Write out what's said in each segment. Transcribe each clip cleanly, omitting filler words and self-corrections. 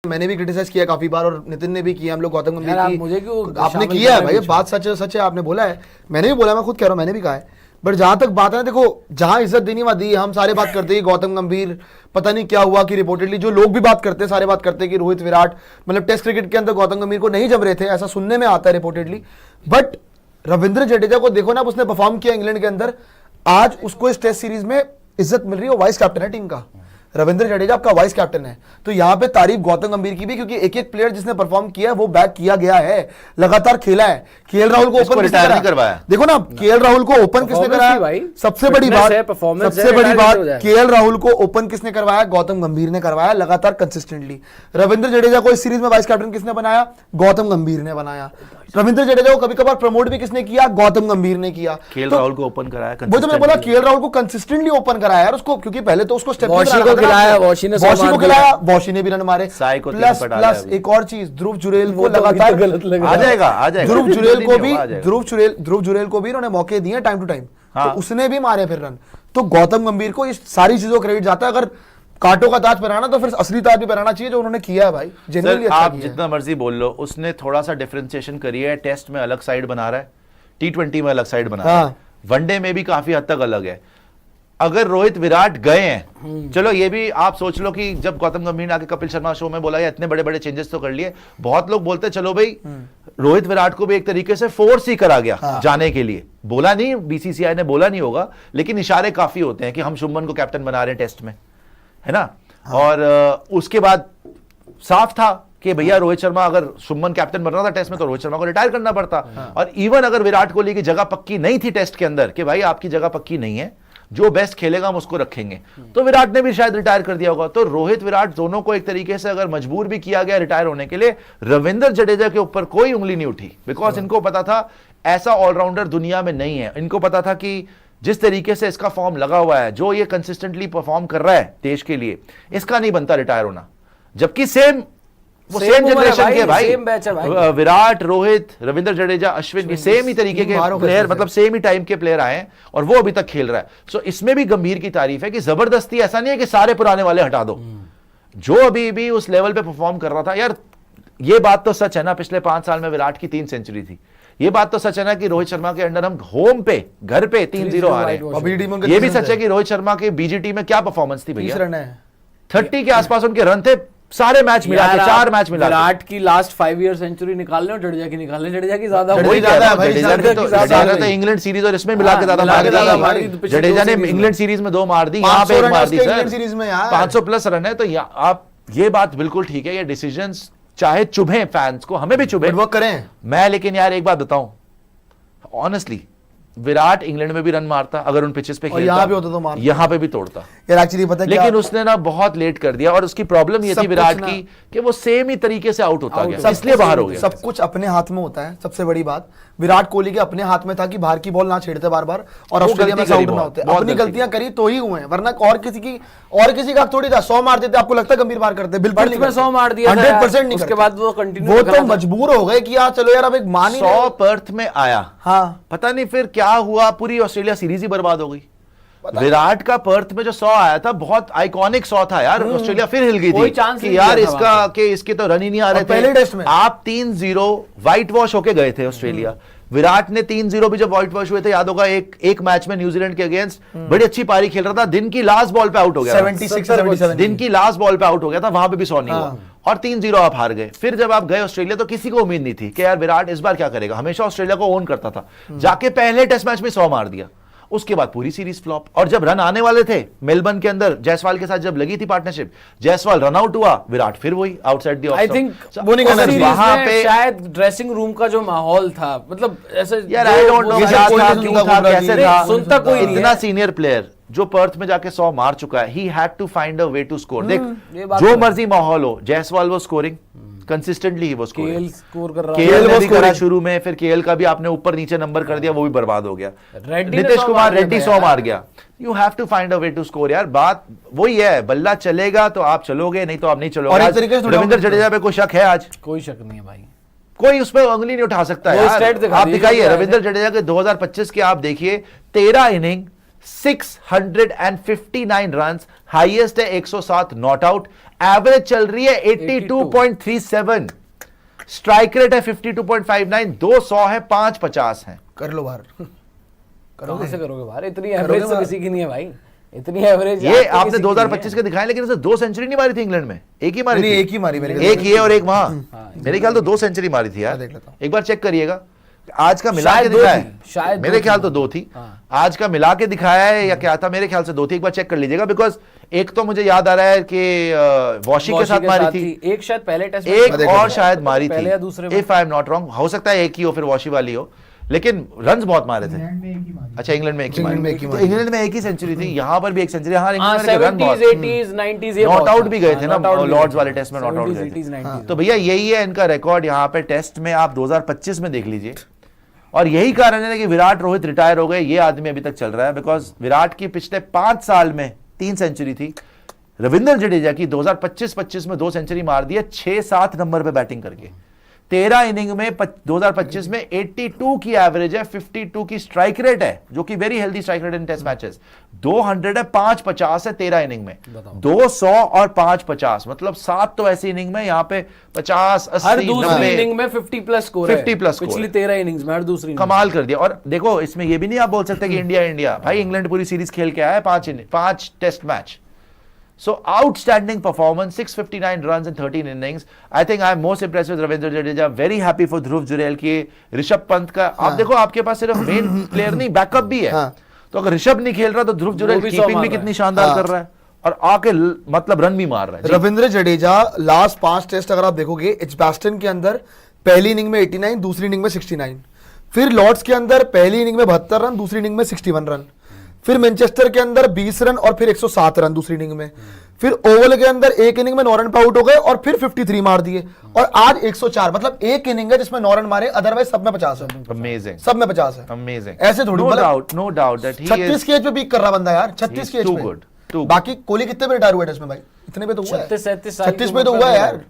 मैंने भी क्रिटिसाइज किया काफी बार और नितिन ने भी किया, हम लोग गौतम गंभीर की मुझे क्यों आपने किया है भाई, बात सच है, आपने बोला है, मैंने भी बोला, मैं खुद कह रहा हूँ, मैंने भी कहा है। बट जहां तक बात है, देखो जहां इज्जत देनी वहां दी, हम सारे बात करते हैं गौतम गंभीर पता नहीं क्या हुआ कि रिपोर्टेडली जो लोग भी बात करते हैं सारे बात करते हैं कि रोहित विराट मतलब टेस्ट क्रिकेट के अंदर गौतम गंभीर को नहीं जम रहे थे, ऐसा सुनने में आता है रिपोर्टेडली। बट रविंद्र जडेजा को देखो ना, उसने परफॉर्म किया इंग्लैंड के अंदर, आज उसको इस टेस्ट सीरीज में इज्जत मिल रही है, वाइस कैप्टन है टीम का, रविंद्र जडेजा आपका वाइस कैप्टन है। तो यहाँ पे तारीफ गौतम गंभीर की भी, क्योंकि एक एक प्लेयर जिसने परफॉर्म किया है वो बैक किया गया है, लगातार खेला है। केएल राहुल को ओपन रिटायर नहीं करवाया, देखो ना केएल राहुल को ओपन किसने कराया, सबसे बड़ी बात केएल राहुल को ओपन किसने करवाया, गौतम गंभीर ने करवाया लगातार कंसिस्टेंटली। रविंद्र जडेजा को इस सीरीज में वाइस कैप्टन किसने बनाया, गौतम गंभीर ने बनाया। रविंद्र जडेजा को कभी कभार प्रमोट भी किसने किया, गौतम गंभीर ने किया। केएल राहुल को ओपन कराया, वो तो मैं बोला केएल राहुल को कंसिस्टेंटली ओपन कराया यार उसको, क्योंकि पहले तो उसको स्टेप खिलाया, वॉशी ने भी रन मारे, प्लस एक और चीज ध्रुव जुरेल को लगातार ध्रुव जुरेल को भी उन्होंने मौके दिए टाइम टू टाइम, तो उसने भी मारे फिर रन। तो गौतम गंभीर को इस सारी चीजों का क्रेडिट जाता है। अगर कांटों का ताज पहनाना तो फिर असली ताज भी पहनाना चाहिए जो उन्होंने किया है भाई, जेन्युइनली अच्छा आप जितना मर्जी बोल लो, उसने थोड़ा सा डिफरेंशिएशन करी है, टेस्ट में अलग साइड बना रहा है, T20 में अलग साइड बना रहा है, वनडे में भी काफी हद तक अलग है। अगर रोहित विराट गए हैं, चलो ये भी आप सोच लो कि जब गौतम गंभीर ने आके कपिल शर्मा शो में बोला या इतने बड़े बड़े चेंजेस तो कर लिए, बहुत लोग बोलते चलो भाई रोहित विराट को भी एक तरीके से फोर्स ही करा गया जाने के लिए, बोला नहीं, बीसीसीआई ने बोला नहीं होगा, लेकिन इशारे काफी होते हैं कि हम शुभमन को कैप्टन बना रहे हैं टेस्ट में, है ना। और उसके बाद साफ था कि भैया रोहित शर्मा अगर शुभमन कैप्टन बनना था टेस्ट में तो रोहित शर्मा को रिटायर करना पड़ता। और इवन अगर विराट कोहली की जगह पक्की नहीं थी टेस्ट के अंदर कि भाई आपकी जगह पक्की नहीं है, जो बेस्ट खेलेगा हम उसको रखेंगे, तो विराट ने भी शायद रिटायर कर दिया होगा। तो रोहित विराट दोनों को एक तरीके से अगर मजबूर भी किया गया रिटायर होने के लिए, रविंद्र जडेजा के ऊपर कोई उंगली नहीं उठी, बिकॉज इनको पता था ऐसा ऑलराउंडर दुनिया में नहीं है। इनको पता था कि जिस तरीके से इसका फॉर्म लगा हुआ है, जो ये कंसिस्टेंटली परफॉर्म कर रहा है देश के लिए, इसका नहीं बनता रिटायर होना। जबकि सेम जनरेशन के भाई, विराट, रोहित, रविंद्र जडेजा, अश्विन, सेम ही तरीके के प्लेयर, मतलब सेम ही टाइम के प्लेयर आए हैं और वो अभी तक खेल रहा है। सो इसमें भी गंभीर की तारीफ है कि जबरदस्ती ऐसा नहीं है कि सारे पुराने वाले हटा दो, जो अभी भी उस लेवल पे परफॉर्म कर रहा था। यार ये बात तो सच है ना, पिछले 5 साल में विराट की 3 सेंचुरी थी। ये बात तो सच है ना कि रोहित शर्मा के अंडर हम होम पे, घर पे 3-0 आ रहे हैं। ये भी सच है कि रोहित शर्मा के बीजीटी में क्या परफॉर्मेंस थी भैया, 30 के आसपास उनके रन थे सारे मैच मिला के, 4 मैच मिला। विराट की लास्ट 5 ईयर सेंचुरी निकाल ले और जडेजा की निकाल ले, जडेजा की ज्यादा है भाई। जडेजा तो इंग्लैंड सीरीज और इसमें मिला के ज्यादा मार, जडेजा ने इंग्लैंड सीरीज में 2 मार दी, यहाँ पे 1 मार दी सर, 500 प्लस रन है। तो आप ये बात बिल्कुल ठीक है, ये डिसीजंस चाहे चुभे फैंस को, हमें भी चुभे, वो करें मैं, लेकिन यार एक बात बताऊं ऑनेस्टली, विराट इंग्लैंड में भी रन मारता अगर उन पिचेस पे खेलता, यहाँ पे होता तो मारता, यहाँ पे भी तोड़ता यार एक्चुअली पता है, लेकिन उसने ना बहुत लेट कर दिया। और उसकी प्रॉब्लम ये थी विराट की कि वो सेम ही तरीके से आउट होता गया, इसलिए बाहर हो गया। सब कुछ अपने हाथ में होता है, सबसे बड़ी बात विराट कोहली के अपने हाथ में था कि बाहर की बॉल ना छेड़ते बार बार और ऑस्ट्रेलिया में आउट ना होते। अपनी गलतियां करी तो ही हुए, वरना और किसी का थोड़ी था 100 मार देते, आपको लगता है गंभीर मार करते, बिल्कुल नहीं, 100 मार दिया 100% नहीं। उसके बाद वो कंटिन्यू, वो तो मजबूर हो गए कि यार चलो यार अब एक मान ही 100 पर्थ में आया, हाँ पता नहीं फिर क्या हुआ, पूरी ऑस्ट्रेलिया सीरीज ही बर्बाद हो गई। विराट का पर्थ में जो 100 आया था बहुत आइकॉनिक 100 था यार, ऑस्ट्रेलिया फिर हिल गई थी कि यार इसके तो रन ही नहीं आ रहे थे। पहले टेस्ट में आप 3-0 व्हाइट वॉश होके गए थे ऑस्ट्रेलिया। विराट ने 3-0 भी जब व्हाइट वॉश हुए थे, याद होगा एक मैच में न्यूजीलैंड के अगेंस्ट बड़ी अच्छी पारी खेल रहा था, दिन की लास्ट बॉल पे आउट हो गया, 76 दिन की लास्ट बॉल पे आउट हो गया था, वहां पे भी 100 नहीं हुआ और 3-0 आप हार गए। फिर जब आप गए ऑस्ट्रेलिया तो किसी को उम्मीद नहीं थी कि यार विराट इस बार क्या करेगा, हमेशा ऑस्ट्रेलिया को ओन करता था, जाके पहले टेस्ट मैच में 100 मार दिया। उसके बाद पूरी सीरीज फ्लॉप। और जब रन आने वाले थे मेलबर्न के अंदर, जायसवाल के साथ जब लगी थी पार्टनरशिप, जायसवाल रन आउट हुआ, विराट फिर वही outside the of. I think वहां पे शायद ड्रेसिंग रूम का जो माहौल था, मतलब ऐसे यार आई डोंट नो क्या था, क्यों था, कैसे था, सुनता कोई नहीं। इतना सीनियर प्लेयर जो पर्थ में जाके 100 मार चुका है, he had to find a way to score. देख जो मर्जी माहौल हो, जायसवाल वो स्कोरिंग कंसिस्टेंटली ही वो स्कोर कर रहा है। केएल ने भी करा शुरू में, फिर केएल का भी आपने ऊपर नीचे नंबर कर दिया, वो भी बर्बाद हो गया। नीतीश कुमार रेड्डी 100 मार गया। You have to find a way to score यार, बात वही है, बल्ला चलेगा तो आप चलोगे, नहीं तो आप नहीं चलोगे। रविंद्र जडेजा पे कोई शक है आज? कोई शक नहीं है भाई, कोई उस पर उंगली नहीं उठा सकता है। आप दिखाइए रविंद्र जडेजा के 2025 के, आप देखिए 13 इनिंग 659 रन, हाईएस्ट है 107 नॉट आउट एवरेज चल रही है 82.37, स्ट्राइक रेट है 52.59, 200 है, 550 है। कर लो बाहर। कहां से करोगे बाहर? इतनी एवरेज तो किसी की नहीं है भाई, इतनी एवरेज ये आपने 2025 के दिखाए, लेकिन उसने 2 सेंचुरी नहीं मारी थी इंग्लैंड में, एक ही मारी नहीं, थी। एक ही मारी मेरे एक ये और एक वहां, मेरे ख्याल तो 2 सेंचुरी मारी थी यार। देख लेता हूं। एक बार चेक करिएगा, आज का मिला के शायद दो दिखाया थी, शायद मेरे दो ख्याल थी। तो 2 थी। हाँ। आज का मिला के दिखाया है या क्या था, मेरे ख्याल से 2 थी। एक बार चेक कर लीजिएगा, बिकॉज एक तो मुझे याद आ रहा है कि वॉशी के साथ मारी थी, एक शायद पहले टेस्ट एक और शायद मारी पहले थी, या दूसरे में। If I am not wrong. हो सकता है एक ही हो, फिर वॉशी वाली हो, लेकिन रन्स बहुत मारे थे। अच्छा, इंग्लैंड में एक ही इंग्लैंड में मारी, एक ही तो मारी। इंग्लैंड में एक ही सेंचुरी थी, यहाँ पर भी एक सेंचुरी। हाँ, हाँ, इंग्लैंड में रन बहुत 70s 80s 90s ये नॉट बहुत आउट था। भी गए थे ना, हाँ, not out भी लॉर्ड्स गए वाले थे। टेस्ट में नॉट आउट 70s, गए 80s, थे। 90s तो भैया यही है इनका रिकॉर्ड यहाँ पे टेस्ट में। आप 2025 में देख लीजिए, और यही कारण है कि विराट रोहित रिटायर हो गए, ये आदमी अभी तक चल रहा है। बिकॉज विराट की पिछले 5 साल में 3 सेंचुरी थी, रविंद्र जडेजा की 2025 में 2 सेंचुरी मार दी है, 6-7 नंबर पे बैटिंग करके। 13 इनिंग में 2025 में 82 की एवरेज है, 52 की स्ट्राइक रेट है, जो कि very healthy strike rate in test matches. 200 है, 550 है 13 इनिंग में, 200 और 550, मतलब 7 तो ऐसी इनिंग में यहाँ पे 50 80 हर दूसरी 90 इनिंग में 50 प्लस स्कोर है, 50 प्लस पिछली 13 इनिंग्स में हर दूसरी innings कमाल कर दिया। और देखो, इसमें ये भी नहीं आप बोल सकते कि इंडिया इंडिया, भाई इंग्लैंड पूरी सीरीज खेल के आया है, 5 test match. So outstanding performance, 659 runs in 13 innings. I think I'm most impressed with Ravindra Jadeja. Very happy for Dhruv Jurel की ऋषभ पंत का। आप देखो, आपके पास सिर्फ मेन प्लेयर नहीं, बैकअप भी है। तो अगर ऋषभ नहीं खेल रहा तो ध्रुव जुरेल भी कीपिंग 100 भी कितनी शानदार कर रहा है, और आके मतलब रन भी मार रहा है। रविंद्र जडेजा लास्ट 5 टेस्ट अगर आप देखोगे, एजबास्टन के अंदर पहली इनिंग में 89, दूसरी इनिंग में 69, फिर लॉर्ड्स के अंदर पहली इनिंग में 72 रन, दूसरी इनिंग में 61 रन, फिर मैनचेस्टर के अंदर 20 रन और फिर 107 रन दूसरी इनिंग में, फिर ओवल के अंदर एक इनिंग में 9 रन पे आउट हो गए और फिर 53 मार दिए, और आज 104। मतलब एक इनिंग है जिसमें 9 रन मारे, अदरवाइज सब में 50 है। अमेजिंग, सब में 50 है। अमेजिंग, ऐसे थोड़ी, नो डाउट दैट ही 36 के एज पे पीक कर रहा बंदा यार, 36 के एज too पे। good, too good. बाकी कोहली कितने पे रिटायर हुआ टेस्ट में भाई? इतने पे तो हुआ है, 36 साल 36 पे तो हुआ है यार।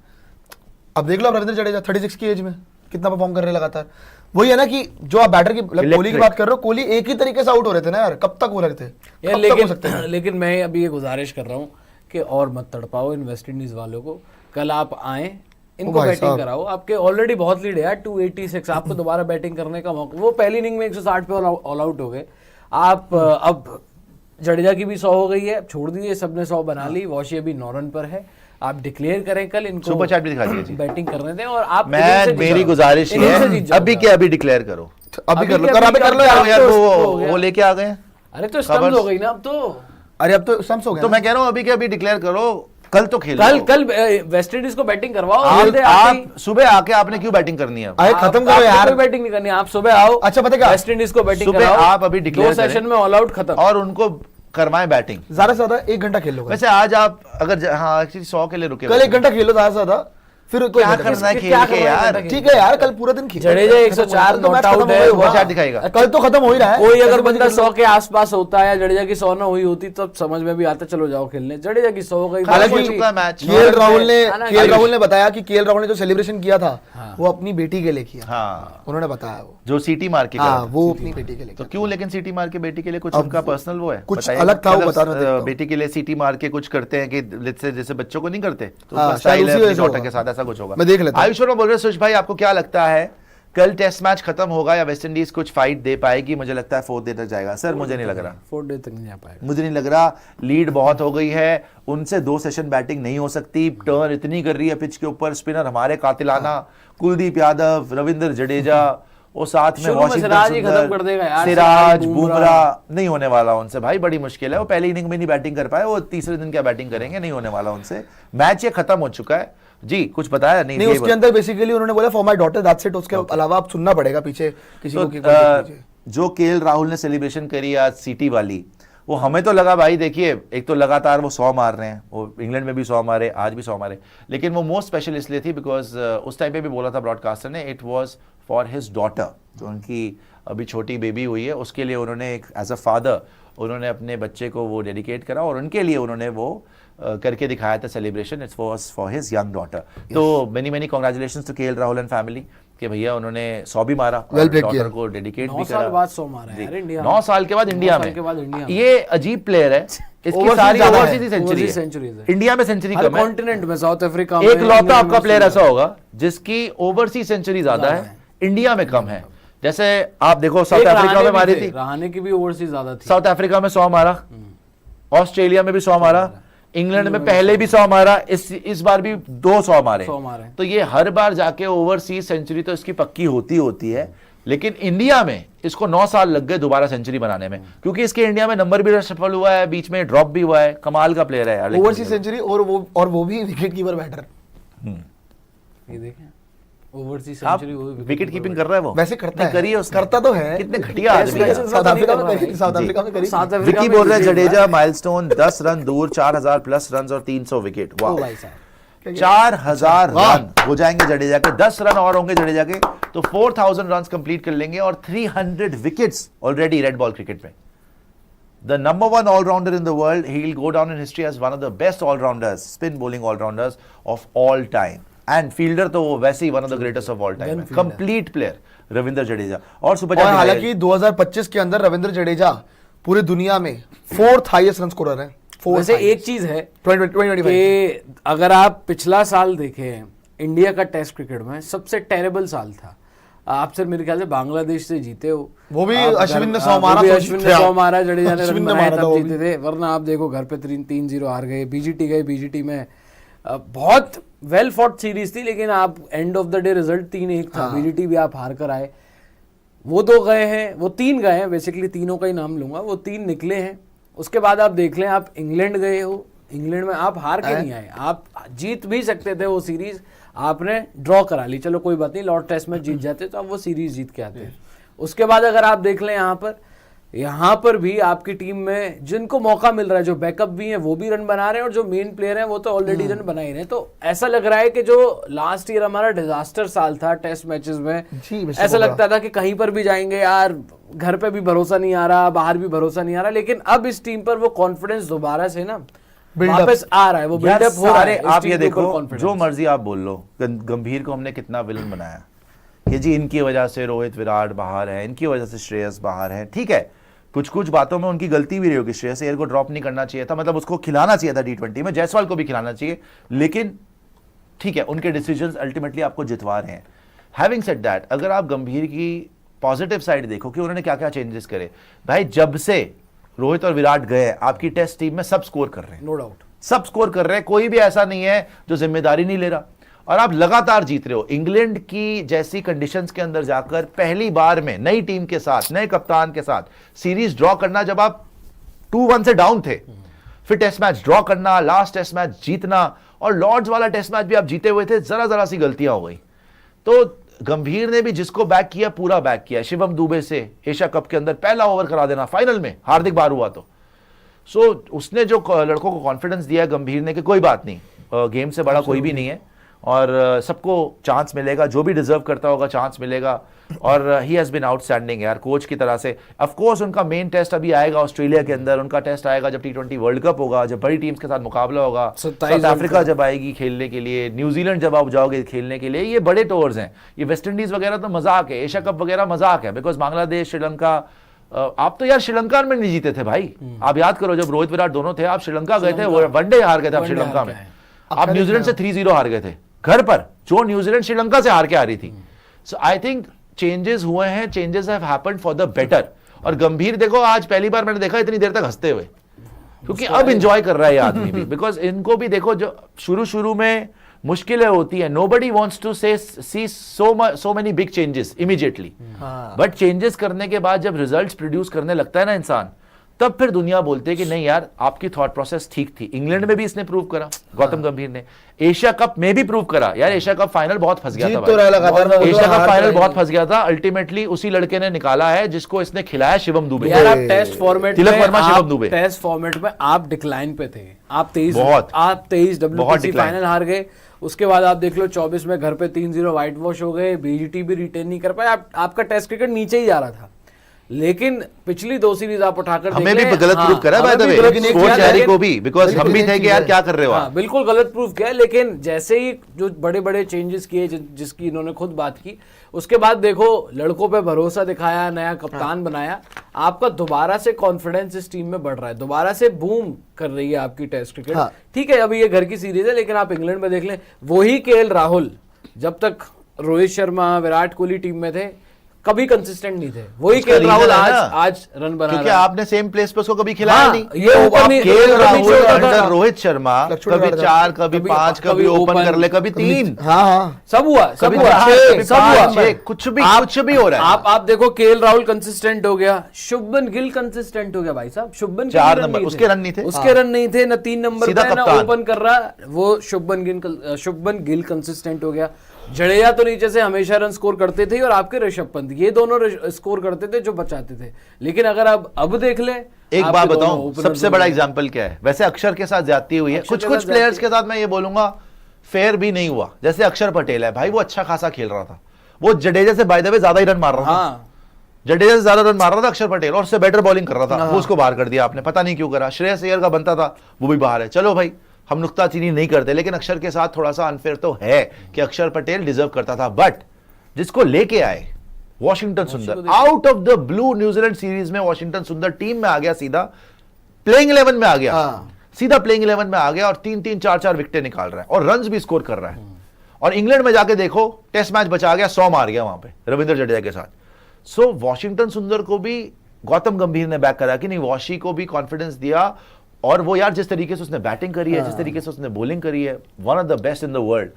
अब देख लो रविंद्र जडेजा 36 की एज में कितना परफॉर्म कर रहे हैं लगातार। वही है ना कि जो आप बैटर की कोहली की बात कर रहे हो, कोहली एक ही तरीके से आउट हो रहे थे ना यार, कब तक हो रहे थे? यार लेकिन मैं अभी ये गुजारिश कर रहा हूँ कि और मत तड़पाओ इन वेस्ट इंडीज वालों को। कल आप आए, इनको बैटिंग कराओ, आपके ऑलरेडी बहुत लीड है यार, 286, आपको दोबारा बैटिंग करने का मौका। वो पहली इनिंग में 160 पे ऑल आउट हो गए। आप अब जडेजा की भी 100 हो गई है, छोड़ दीजिए, सबने 100 बना ली। वॉशी अभी 9 रन पर है। आप डिक्लेयर करें कल इनको, सुपर चैट भी दिखा दीजिए, बैटिंग करने दें। और आप मेरी गुजारिश है अभी के अभी डिक्लेयर करो, अभी कर लो यार। वो लेके आ गए। अरे तो स्टम्प्स हो गई ना अब तो। अरे अब तो स्टम्प्स हो गए। तो मैं कह रहा हूँ अभी के अभी डिक्लेयर करो, कल तो खेलो। कल वेस्ट इंडीज को बैटिंग करवाओ। आप सुबह आके आपने क्यों बैटिंग करनी है? अरे खत्म करो यार, कोई बैटिंग नहीं करनी, आप सुबह आओ। अच्छा पता क्या, वेस्ट इंडीज को बैटिंग सुबह कराओ, आप अभी डिक्लेयर 2 सेशन में ऑल आउट खत्म, और उनको करवाएं बैटिंग। ज्यादा से ज्यादा 1 घंटा खेल लो। वैसे आज आप अगर हाँ एक्चुअली 100 के लिए रुके, कल 1 घंटा खेलो ज्यादा से ज्यादा, फिर क्या करना है खेल के यार। ठीक है यार, कल पूरा दिन खेलो। जडेजा 104 नॉट आउट है, वो चैट दिखाएगा। कल तो खत्म हो ही रहा है। कोई अगर बंदा 100 के आसपास होता है, जडेजा की 100 ना हुई होती तो समझ में भी आता, चलो जाओ खेलने। जडेजा की 100 हो गई। हालांकि चुका मैच। केएल राहुल ने बताया कि केएल राहुल ने जो सेलिब्रेशन किया था वो अपनी बेटी के लिए किया। हाँ, उन्होंने बताया वो जो सीटी मार के हाँ, वो अपनी बेटी के लिए। तो क्यों लेकिन सीटी मार के बेटी के लिए कुछ उनका पर्सनल वो है, कुछ अलग था वो बता रहे थे। बेटी के लिए सीटी मार के कुछ करते हैं कि जैसे बच्चों को नहीं करते, तो हाँ, उसका स्टाइल है शायद अपनी उसी डॉटर वजह के से साथ, ऐसा कुछ होगा। मैं देख लेता हूं। आयुष शर्मा बोल रहे हैं, सुश भाई आपको क्या लगता है कल टेस्ट मैच खत्म होगा या वेस्ट इंडीज कुछ फाइट दे पाएगी? मुझे लगता है 4 डे तक जाएगा। सर मुझे नहीं लग रहा, 4 डे तक नहीं जा पाएगा। मुझे नहीं लग रहा, लीड बहुत हो गई है, उनसे 2 सेशन बैटिंग नहीं हो सकती। टर्न इतनी कर रही है पिच के ऊपर, स्पिनर हमारे कातिलाना, कुलदीप यादव, रविंद्र जडेजा, और साथ में वॉशिंगटन, सिराज, बुमराह, नहीं होने वाला उनसे भाई, बड़ी मुश्किल है। वो पहली इनिंग में नहीं बैटिंग कर पाए, वो तीसरे दिन क्या बैटिंग करेंगे, नहीं होने वाला उनसे। मैच ये खत्म हो चुका है जी, कुछ बताया नहीं उसके अंदर बेसिकली उन्होंने बोला for my daughter that's it. उसके अलावा आप सुनना पड़ेगा पीछे किसी को। जो केएल राहुल ने सेलिब्रेशन करी आज सीटी वाली, वो हमें तो लगा भाई, देखिए एक तो लगातार वो 100 मार रहे हैं, वो इंग्लैंड में भी 100 मारे, आज भी 100 मारे, लेकिन वो मोस्ट स्पेशल इसलिए थी बिकॉज उस टाइम पे भी बोला था ब्रॉडकास्टर ने, it was for his daughter, जो उनकी अभी छोटी बेबी हुई है, उसके लिए उन्होंने एक एज अ फादर उन्होंने अपने बच्चे को वो डेडिकेट करा, और उनके लिए उन्होंने वो करके दिखाया था celebration. It's was for his young daughter. तो many congratulations to KL Rahul and family कि भैया उन्होंने 100 भी मारा, डॉटर को डेडिकेट भी करा। 9 साल बाद 100 मारा है यार इंडिया, 9 साल के बाद इंडिया में। ये अजीब प्लेयर है इसकी Overseas सारी ज्यादा है। ओवरसीज सेंचुरी Overseas है। centuries है। इंडिया में सेंचुरी हर कम है। कॉन्टिनेंट में, साउथ अफ्रीका में, एक लौता इंग्लैंड आपका में प्लेयर उससे ऐसा होगा जिसकी ओवरसीज सेंचुरी ज्यादा है, इंडिया में कम है। जैसे आप देखो साउथ एक अफ्रीका रहाणे में भी मारी थे, थी, रहाणे की भी ओवरसीज ज्यादा थी। साउथ अफ्रीका में 100 मारा, ऑस्ट्रेलिया में भी 100 मारा, इंग्लैंड में पहले भी 100 मारा, इस बार भी 200 मारे। 100 मारे। तो ये हर बार जाके ओवरसीज सेंचुरी तो इसकी पक्की होती है, लेकिन इंडिया में इसको 9 साल लग गए दोबारा सेंचुरी बनाने में, क्योंकि इसके इंडिया में नंबर भी सफल हुआ है, बीच में ड्रॉप भी हुआ है। कमाल का प्लेयर है यार, लेकिन ओवरसीज सेंचुरी और वो भी विकेट कीपर बैटर। ये देखें, ओवरसीज आप सेंचुरी, वो भी विकेट कीपिंग कर रहा है वो, वैसे करता नहीं, है, करी है उसने, करता तो है, कितने घटिया आदमी है। matches साउथ तो अफ्रीका नहीं में कर करी, रहा साउथ जी। अफ्रीका में करी। साउथ अफ्रीका विकी में बोल रहे हैं विकेट जडेजा माइलस्टोन 10 रन दूर, 4000 प्लस रन और 300 विकेट। ओ वाह, भाई साहब, 4000 रन हो जाएंगे जडेजा के, 10 रन और होंगे जडेजा के तो 4000 रन कंप्लीट कर लेंगे और 300 wickets already red ball cricket में। The number one all-rounder in the world, he'll go down in history as one of the best all-rounders, spin bowling all-rounders of all time. And fielder तो वो वैसे ही one of the greatest of all time है, complete player Ravindra Jadeja. और super और हालांकि 2025 के अंदर रविंद्र जडेजा पूरी दुनिया में 4th हाईएस्ट रन स्कोरर है। वैसे एक चीज है 2025 कि अगर आप पिछला साल देखें, इंडिया का टेस्ट क्रिकेट में सबसे टेरेबल साल था। आप सर मेरे ख्याल से बांग्लादेश से जीते हो, वो भी आप अश्विन ने घर- 100 मारा वो भी तो अश्विन ने जीते 100 आप। मारा, जडेजा ने अश्विन रन ने बनाए मारा था तब वो जीते थे, वरना आप देखो घर पे 3-0 हार गए। बीजीटी गए, बीजीटी में बहुत वेल फॉट सीरीज थी, लेकिन आप end of the day result 3-1 था। बीजीटी भी आप हार कर आए। वो 2 गए हैं, वो 3 गए हैं, बेसिकली तीनों का ही नाम लूंगा, वो 3 निकले हैं। उसके बाद आप देख लें, आप इंग्लैंड गए हो, इंग्लैंड में आप हार के नहीं आए, आप जीत भी सकते थे वो सीरीज, आपने ड्रॉ करा ली। चलो कोई बात नहीं, लॉर्ड टेस्ट में जीत जाते तो आप वो सीरीज जीत के आते। उसके बाद अगर आप देख लें यहाँ पर भी आपकी टीम में जिनको मौका मिल रहा है, जो बैकअप भी हैं वो भी रन बना रहे हैं, और जो मेन प्लेयर हैं वो तो ऑलरेडी रन बना ही रहे हैं। तो ऐसा लग रहा है कि जो लास्ट ईयर हमारा डिजास्टर साल था टेस्ट मैचेस में, जी, मिस्टर ऐसा बोबरा। लगता था कि कहीं पर भी जाएंगे यार, घर पे भी भरोसा नहीं आ रहा, बाहर भी भरोसा नहीं आ रहा। लेकिन अब इस टीम पर वो कॉन्फिडेंस दोबारा से ना Build up। वापस आ रहा है, वो यार बिल्डअप हो रहा सारे है। इस आप टीम ये के ऊपर देखो, confidence। जो मर्जी आप बोल लो, गंभीर को हमने कितना विलन बनाया कि जी इनकी वजह से रोहित विराट बाहर है, इनकी वजह से श्रेयस बाहर है। ठीक है, कुछ बातों में उनकी गलती भी रही होगी, श्रेयस अय्यर को ड्रॉप नहीं करना चाहिए था, मतलब उसको खिलाना चाहिए था T20 में, जायसवाल को भी खिलाना चाहिए, लेकिन ठीक है, उनके डिसीजंस अल्टीमेटली आपको जितवा रहे हैं। हैविंग सेड दैट, अगर आप गंभीर की पॉजिटिव साइड देखो कि उन्होंने क्या क्या चेंजेस करे, भाई जब से रोहित और विराट गए आपकी टेस्ट टीम में सब स्कोर कर रहे हैं, नो डाउट सब स्कोर कर रहे हैं, कोई भी ऐसा नहीं है जो जिम्मेदारी नहीं ले रहा, और आप लगातार जीत रहे हो। इंग्लैंड की जैसी कंडीशंस के अंदर जाकर पहली बार में नई टीम के साथ, नए कप्तान के साथ सीरीज ड्रॉ करना, जब आप 2-1 से डाउन थे, फिर टेस्ट मैच ड्रॉ करना, लास्ट टेस्ट मैच जीतना, और लॉर्ड्स वाला टेस्ट मैच भी आप जीते हुए थे, जरा सी गलतियां हो गई। तो गंभीर ने भी जिसको बैक किया पूरा बैक किया। शिवम दुबे से एशिया कप के अंदर पहला ओवर करा देना फाइनल में, हार्दिक बार हुआ तो उसने जो लड़कों को कॉन्फिडेंस दिया गंभीर ने कि कोई बात नहीं, गेम से बड़ा कोई भी नहीं है, और सबको चांस मिलेगा, जो भी डिजर्व करता होगा चांस मिलेगा। और ही हैज बीन आउटस्टैंडिंग यार, कोच की तरह से। ऑफ कोर्स उनका मेन टेस्ट अभी आएगा ऑस्ट्रेलिया के अंदर, उनका टेस्ट आएगा जब T20 वर्ल्ड कप होगा, जब बड़ी टीम्स के साथ मुकाबला होगा, साउथ अफ्रीका जब आएगी खेलने के लिए, न्यूजीलैंड जब आप जाओगे खेलने के लिए, ये बड़े टूर्स हैं। ये वेस्ट इंडीज वगैरह तो मजाक है, एशिया कप वगैरह मजाक है, बिकॉज बांग्लादेश, श्रीलंका, आप तो यार श्रीलंका में नहीं जीते थे भाई। आप याद करो, जब रोहित विराट दोनों थे, आप श्रीलंका गए थे, वनडे हार गए थे आप श्रीलंका में, आप न्यूजीलैंड से 3-0 हार गए थे घर पर, जो न्यूजीलैंड श्रीलंका से हार के आ रही थी। सो आई थिंक चेंजेस हुए हैं, changes have happened for the better. और गंभीर देखो, आज पहली बार मैंने देखा इतनी देर तक हंसते हुए, क्योंकि अब एंजॉय कर रहा है ये आदमी भी, बिकॉज इनको भी देखो, जो शुरू में मुश्किलें होती है, nobody wants to see so many big changes immediately, but changes करने के बाद जब रिजल्ट्स प्रोड्यूस करने लगता है ना इंसान, तब फिर दुनिया बोलते है कि नहीं यार, आपकी थॉट प्रोसेस ठीक थी। इंग्लैंड में भी इसने प्रूव करा, गौतम गंभीर ने एशिया कप में भी प्रूव करा। यार एशिया कप फाइनल बहुत फंस गया था जीत तो रहा लगातार, एशिया कप फाइनल बहुत फंस गया था, अल्टीमेटली उसी लड़के ने निकाला है जिसको इसने खिलाया, शिवम दुबे। यार आप test format Tilak Varma, Shivam Dubey, test format में आप डिक्लाइन पे थे, आप 23 बहुत WTC फाइनल हार गए। उसके बाद आप देख लो 24 में घर पे 3-0 व्हाइट वॉश हो गए, बीजीटी भी रिटेन नहीं कर पाए, आपका टेस्ट क्रिकेट नीचे ही जा रहा था। लेकिन पिछली 2 सीरीज आप उठाकर हमें भी गलत प्रूव करा by the way, sports diary को भी, बिकॉज़ हम भी थे कि यार क्या कर रहे हो आप। बिल्कुल गलत प्रूव किया, लेकिन जैसे ही जो बड़े चेंजेस किए, जिसकी इन्होंने खुद बात की, उसके बाद देखो लड़कों पे भरोसा दिखाया, नया कप्तान बनाया, आपका दोबारा से कॉन्फिडेंस इस टीम में बढ़ रहा है, दोबारा से बूम कर रही है आपकी टेस्ट क्रिकेट। हाँ। ठीक है, अभी ये घर की सीरीज है, लेकिन आप इंग्लैंड में देख लें, वही केएल राहुल जब तक रोहित शर्मा विराट कोहली टीम में थे कभी कंसिस्टेंट नहीं थे, वही उसका केएल राहुल reason है आज ना, आज रन बना क्योंकि रहा है। आपने सेम प्लेस पे उसको कभी खिलाया हाँ, नहीं। ये ओपन नहीं, केएल ओपन नहीं राहुल छोड़ता अंडर था। रोहित शर्मा फ्लक्चुएट कभी करता था। 4 कभी कभी 5 कभी कभी ओपन open, कर ले, कभी 3 हाँ हाँ सब हुआ, सब कभी हुआ, 4 कभी सब 5 हुआ। 6 कुछ भी हो रहा है। आप देखो केएल राहुल कंसिस्टेंट हो गया, शुभमन गिल कंसिस्टेंट हो गया भाई साहब। शुभमन गिल 4 रन नंबर नहीं उसके रन नहीं थे। उसके रन नहीं थे, ना 3 नंबर सीधा पे, ना कप्तान। ओपन कर रहा वो शुभमन गिल कंसिस्टेंट हो गया। जडेजा तो नीचे से हमेशा रन स्कोर करते थे, और आपके ऋषभ पंत ये दोनों स्कोर करते थे जो बचाते थे। लेकिन अगर आप अब देख ले, एक आपके बात दोनों बताऊं, openers सबसे हो बड़ा गए। एग्जांपल क्या है? वैसे अक्षर के साथ जाती हुई है, अक्षर कुछ के कुछ साथ प्लेयर्स जाती के साथ मैं ये बोलूंगा फेयर भी नहीं हुआ। जैसे अक्षर पटेल है भाई, वो अच्छा खासा खेल रहा था, वो जडेजा से बाय द वे ज्यादा ही रन मार रहा था। हाँ, जडेजा से ज्यादा रन मार रहा था अक्षर पटेल, और उससे बेटर बॉलिंग कर रहा था, वो उसको बाहर कर दिया आपने, पता नहीं क्यों करा। श्रेयस अय्यर का बनता था, वो भी बाहर है। चलो भाई, हम नुक्ताचीनी नहीं करते, लेकिन अक्षर के साथ थोड़ा सा अनफेयर तो है कि अक्षर पटेल डिजर्व करता था। बट जिसको लेके आए वॉशिंगटन सुंदर, out of the blue New Zealand series में वॉशिंगटन सुंदर टीम में आ गया, सीधा प्लेइंग 11 में आ गया, हाँ। सीधा प्लेइंग 11 में आ गया, और 3-3 4-4 विकेटें निकाल रहा है और रन्स भी स्कोर कर रहा है। और इंग्लैंड में जाके देखो, टेस्ट मैच बचा गया, 100 मार गया वहां पे रविंद्र जडेजा के साथ। सो वॉशिंगटन सुंदर को भी गौतम गंभीर ने बैक करा कि नहीं, वॉशी को भी कॉन्फिडेंस दिया। और वो यार जिस तरीके से उसने बैटिंग करी है, जिस तरीके से उसने बॉलिंग करी है, one of the best in the world.